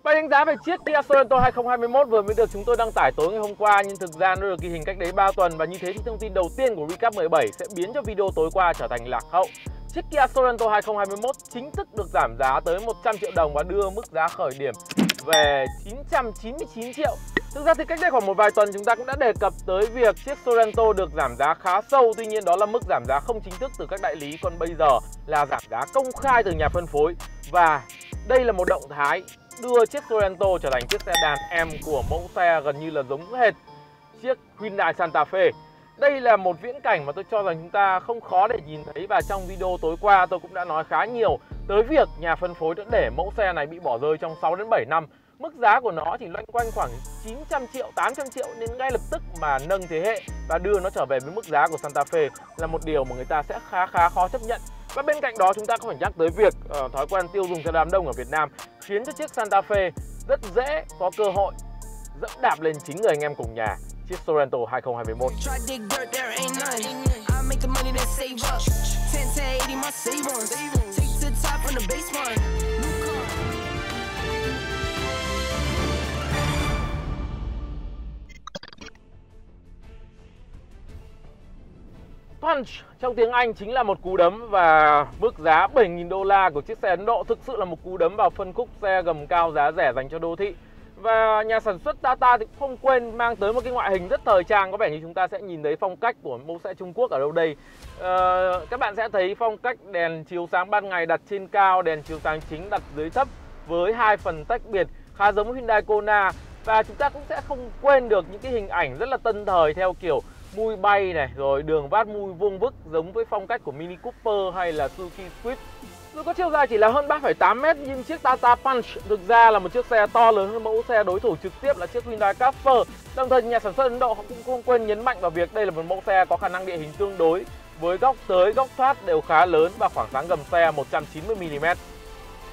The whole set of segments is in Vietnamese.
Bài đánh giá về chiếc Kia Sorento 2021 vừa mới được chúng tôi đăng tải tối ngày hôm qua, nhưng thực ra nó được ghi hình cách đấy 3 tuần, và như thế thì thông tin đầu tiên của Recap 17 sẽ biến cho video tối qua trở thành lạc hậu. Chiếc Kia Sorento 2021 chính thức được giảm giá tới 100 triệu đồng và đưa mức giá khởi điểm về 999 triệu. Thực ra thì cách đây khoảng một vài tuần chúng ta cũng đã đề cập tới việc chiếc Sorento được giảm giá khá sâu, tuy nhiên đó là mức giảm giá không chính thức từ các đại lý, còn bây giờ là giảm giá công khai từ nhà phân phối. Và đây là một động thái đưa chiếc Sorento trở thành chiếc xe đàn em của mẫu xe gần như là giống hệt chiếc Hyundai Santa Fe. Đây là một viễn cảnh mà tôi cho rằng chúng ta không khó để nhìn thấy, và trong video tối qua tôi cũng đã nói khá nhiều tới việc nhà phân phối đã để mẫu xe này bị bỏ rơi trong 6 đến 7 năm. Mức giá của nó chỉ loanh quanh khoảng 900 triệu, 800 triệu, nên ngay lập tức mà nâng thế hệ và đưa nó trở về với mức giá của Santa Fe là một điều mà người ta sẽ khá khó chấp nhận. Và bên cạnh đó chúng ta cũng phải nhắc tới việc thói quen tiêu dùng cho đám đông ở Việt Nam khiến cho chiếc Santa Fe rất dễ có cơ hội dẫm đạp lên chính người anh em cùng nhà, chiếc Sorento 2021. Punch trong tiếng Anh chính là một cú đấm, và mức giá 7.000 đô la của chiếc xe Ấn Độ thực sự là một cú đấm vào phân khúc xe gầm cao giá rẻ dành cho đô thị. Và nhà sản xuất Tata thì cũng không quên mang tới một cái ngoại hình rất thời trang, có vẻ như chúng ta sẽ nhìn thấy phong cách của mẫu xe Trung Quốc ở đâu đây. Các bạn sẽ thấy phong cách đèn chiếu sáng ban ngày đặt trên cao, đèn chiếu sáng chính đặt dưới thấp với hai phần tách biệt khá giống Hyundai Kona. Và chúng ta cũng sẽ không quên được những cái hình ảnh rất là tân thời theo kiểu mui bay này, rồi đường vát mui vuông vức giống với phong cách của Mini Cooper hay là Suzuki Swift. Dù có chiều dài chỉ là hơn 3,8 m nhưng chiếc Tata Punch thực ra là một chiếc xe to lớn hơn mẫu xe đối thủ trực tiếp là chiếc Hyundai Casper. Đồng thời nhà sản xuất Ấn Độ cũng không quên nhấn mạnh vào việc đây là một mẫu xe có khả năng địa hình tương đối, với góc tới góc thoát đều khá lớn và khoảng sáng gầm xe 190 mm.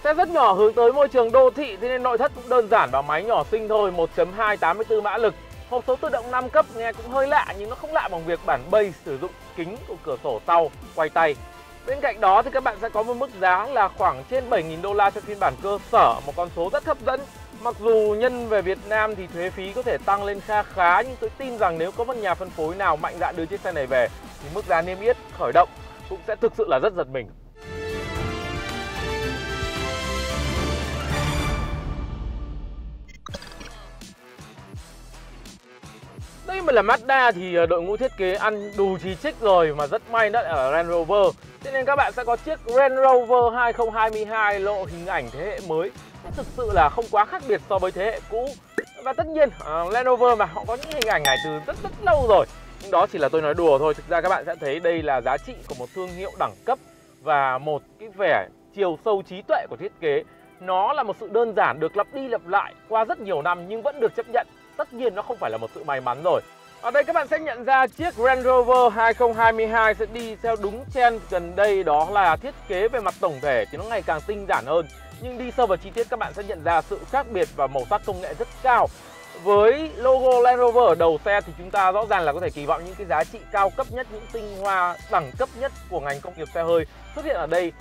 Xe rất nhỏ hướng tới môi trường đô thị, thế nên nội thất cũng đơn giản và máy nhỏ xinh thôi, 1.2 84 mã lực. Hộp số tự động 5 cấp nghe cũng hơi lạ, nhưng nó không lạ bằng việc bản base sử dụng kính của cửa sổ sau quay tay. Bên cạnh đó thì các bạn sẽ có một mức giá là khoảng trên 7.000 đô la cho phiên bản cơ sở, một con số rất hấp dẫn. Mặc dù nhân về Việt Nam thì thuế phí có thể tăng lên khá, nhưng tôi tin rằng nếu có một nhà phân phối nào mạnh dạn đưa chiếc xe này về thì mức giá niêm yết khởi động cũng sẽ thực sự là rất giật mình. Đây mà là Mazda thì đội ngũ thiết kế ăn đù chỉ trích rồi, mà rất may đó ở Range Rover. Cho nên các bạn sẽ có chiếc Range Rover 2022 lộ hình ảnh thế hệ mới, thực sự là không quá khác biệt so với thế hệ cũ. Và tất nhiên Range Rover mà họ có những hình ảnh này từ rất lâu rồi, nhưng đó chỉ là tôi nói đùa thôi. Thực ra các bạn sẽ thấy đây là giá trị của một thương hiệu đẳng cấp và một cái vẻ chiều sâu trí tuệ của thiết kế. Nó là một sự đơn giản được lặp đi lặp lại qua rất nhiều năm nhưng vẫn được chấp nhận. Tất nhiên nó không phải là một sự may mắn rồi. Ở đây các bạn sẽ nhận ra chiếc Range Rover 2022 sẽ đi theo đúng trend gần đây, đó là thiết kế về mặt tổng thể thì nó ngày càng tinh giản hơn. Nhưng đi sâu vào chi tiết các bạn sẽ nhận ra sự khác biệt và màu sắc công nghệ rất cao. Với logo Land Rover ở đầu xe thì chúng ta rõ ràng là có thể kỳ vọng những cái giá trị cao cấp nhất, những tinh hoa đẳng cấp nhất của ngành công nghiệp xe hơi xuất hiện ở đây.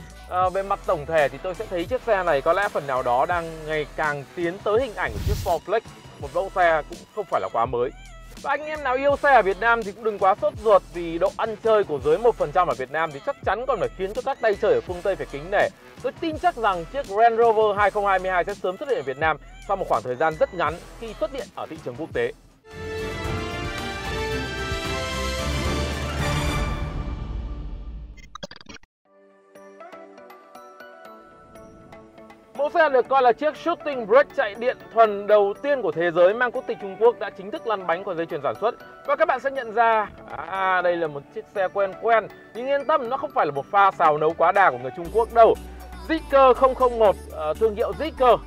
Về mặt tổng thể thì tôi sẽ thấy chiếc xe này có lẽ phần nào đó đang ngày càng tiến tới hình ảnh của chiếc Ford Flex, một mẫu xe cũng không phải là quá mới. Và anh em nào yêu xe ở Việt Nam thì cũng đừng quá sốt ruột, vì độ ăn chơi của dưới 1% ở Việt Nam thì chắc chắn còn phải khiến cho các tay chơi ở phương Tây phải kính nể. Tôi tin chắc rằng chiếc Range Rover 2022 sẽ sớm xuất hiện ở Việt Nam sau một khoảng thời gian rất ngắn khi xuất hiện ở thị trường quốc tế. Mẫu xe được coi là chiếc Shooting Brake chạy điện thuần đầu tiên của thế giới mang quốc tịch Trung Quốc đã chính thức lăn bánh khỏi dây chuyền sản xuất. Và các bạn sẽ nhận ra, đây là một chiếc xe quen, nhưng yên tâm, nó không phải là một pha xào nấu quá đà của người Trung Quốc đâu. Zeekr 001, thương hiệu Zeekr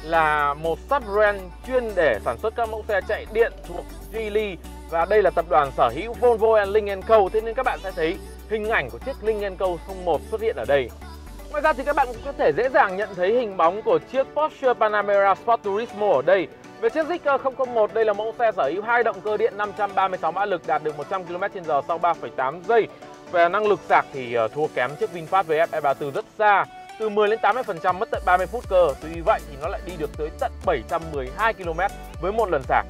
là một sub-brand chuyên để sản xuất các mẫu xe chạy điện thuộc Geely, và đây là tập đoàn sở hữu Volvo Lynk & Co. Thế nên các bạn sẽ thấy hình ảnh của chiếc Lynk & Co 01 xuất hiện ở đây. Ngoài ra thì các bạn cũng có thể dễ dàng nhận thấy hình bóng của chiếc Porsche Panamera Sport Turismo ở đây. Về chiếc Zeekr 001, đây là mẫu xe sở hữu hai động cơ điện 536 mã lực đạt được 100 km/h sau 3,8 giây. Về năng lực sạc thì thua kém chiếc VinFast VF E34 rất xa. từ 10 đến 80% mất tận 30 phút cơ. Tuy vậy thì nó lại đi được tới tận 712 km với một lần sạc.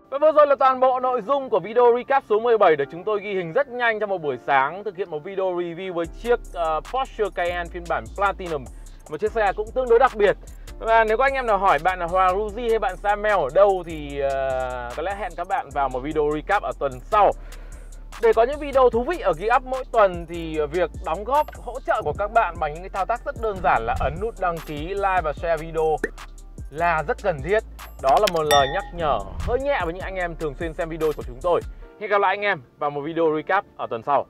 Và vừa rồi là toàn bộ nội dung của video recap số 17 được chúng tôi ghi hình rất nhanh trong một buổi sáng thực hiện một video review với chiếc Porsche Cayenne phiên bản Platinum, một chiếc xe cũng tương đối đặc biệt. Và nếu có anh em nào hỏi bạn là Hoàng Ruzi hay bạn Samuel ở đâu thì có lẽ hẹn các bạn vào một video recap ở tuần sau. Để có những video thú vị ở Gear Up mỗi tuần thì việc đóng góp hỗ trợ của các bạn bằng những cái thao tác rất đơn giản là ấn nút đăng ký, like và share video là rất cần thiết. Đó là một lời nhắc nhở hơi nhẹ với những anh em thường xuyên xem video của chúng tôi. Hẹn gặp lại anh em vào một video recap ở tuần sau.